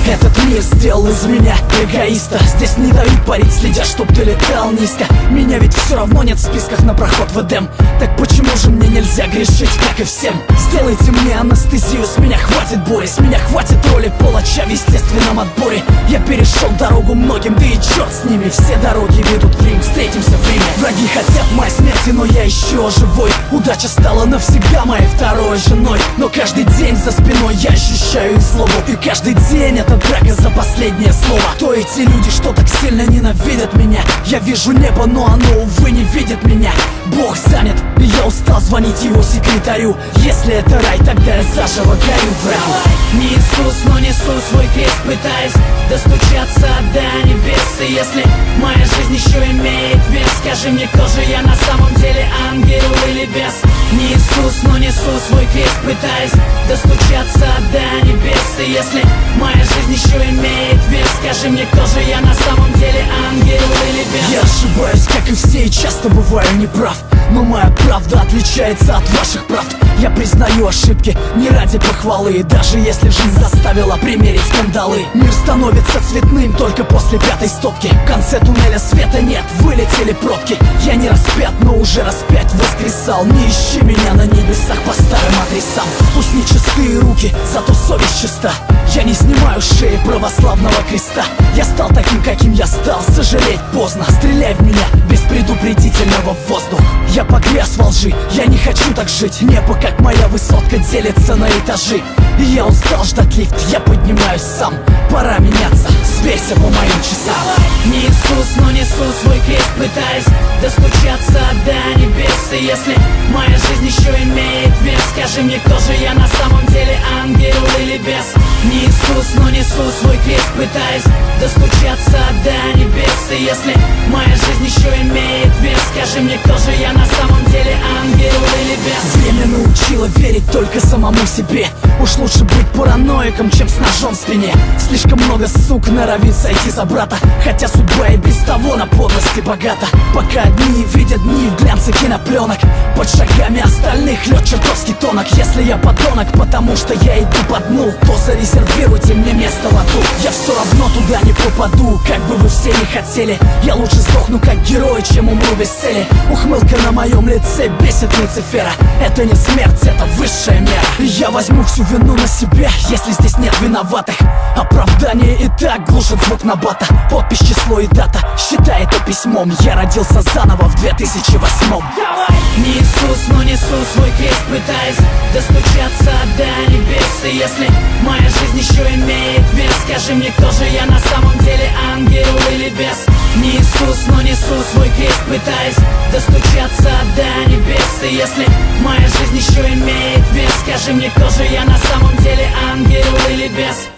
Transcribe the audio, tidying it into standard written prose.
Этот мир сделал из меня эгоиста. Здесь не дают парить, следя, чтоб ты летал низко. Меня ведь все равно нет в списках на проход в Эдем. Так почему же мне нельзя грешить, как и всем? Сделайте мне анестезию, с меня хватит боли, с меня хватит роли палача в естественном отборе. Я перешел дорогу многим, да и черт с ними. Все дороги ведут в Рим, встретимся в Риме. Враги хотят моей смерти, но я еще живой. Удача стала навсегда моей второй женой. Но каждый день за спиной я ощущаю их злобу. И каждый день это драка за последнее слово. Кто эти люди, что так сильно ненавидят меня? Я вижу небо, но оно, увы, не видит меня. Бог занят, и я устал звонить его секретарю. Если это рай, тогда я заживо горю в раю. Не Иисус, но несу свой крест, пытаясь достучаться до небес. И если моя жизнь еще имеет вес, скажи мне, кто же я на самом деле, ангел или бес? Не Иисус, но несу свой крест, пытаясь достучаться до небес. И если моя жизнь еще имеет вес, скажи мне, кто же я на самом деле, ангел или бес? Я ошибаюсь, как и все, и часто бываю неправ. Но моя правда отличается от ваших правд. Я признаю ошибки не ради похвалы. И даже если жизнь заставила примерить скандалы, мир становится цветным только после пятой стопки. В конце туннеля света нет, вылетели пробки. Я не распят, но уже распять воскресал. Не ищи меня на небесах по старым адресам. Пусть не чистые руки, зато совесть чиста. Я не снимаю шеи православного креста. Я стал таким, каким я стал, сожалеть поздно. Стреляй в меня без предупредительного в воздух. Я погряз во лжи, я не хочу так жить. Небо, как моя высотка, делится на этажи. И я устал ждать лифт, я поднимаюсь сам. Пора меняться, сверься по моим часам. Не Иисус, но несу свой крест, пытаясь достучаться до небес. И если моя жизнь еще имеет вес, скажи мне, кто же я на самом деле, ангел или бес? Не Иисус, но несу свой крест, пытаясь достучаться до небес. И если моя жизнь еще имеет вес, скажи мне, кто же я на самом деле, ангел или бес? Время научило верить только самому себе. Уж лучше быть параноиком, чем с ножом в спине. Слишком много сук норовит сойти за брата, хотя судьба и без того на подлости богата. Пока одни видят дни в глянце кинопленок, под шагами остальных лед чертовски тонок. Если я подонок, потому что я иду по дну, то зарезервируйте мне место в аду. Я все равно туда не попаду, как бы вы все не хотели. Я лучше сдохну как герой, чем умру без цели. Ухмылка на моем лице бесит Люцифера. Это не смерть, это высшая мера. Я возьму всю вину на себя, если здесь нет виноватых. Оправдание и так глушит звук набата. Подпись, число и дата, считай это письмом. Я родился заново в 2008-м. Не Иисус, но несу свой крест, пытаясь достучаться до небес. И если моя жизнь еще имеет вес, скажи мне, кто же я на самом деле, ангел или бес? Не Иисус, но несу свой крест, пытаясь достучаться до небес. И если моя жизнь еще имеет вес, скажи мне, кто же я на самом деле, ангел или бес?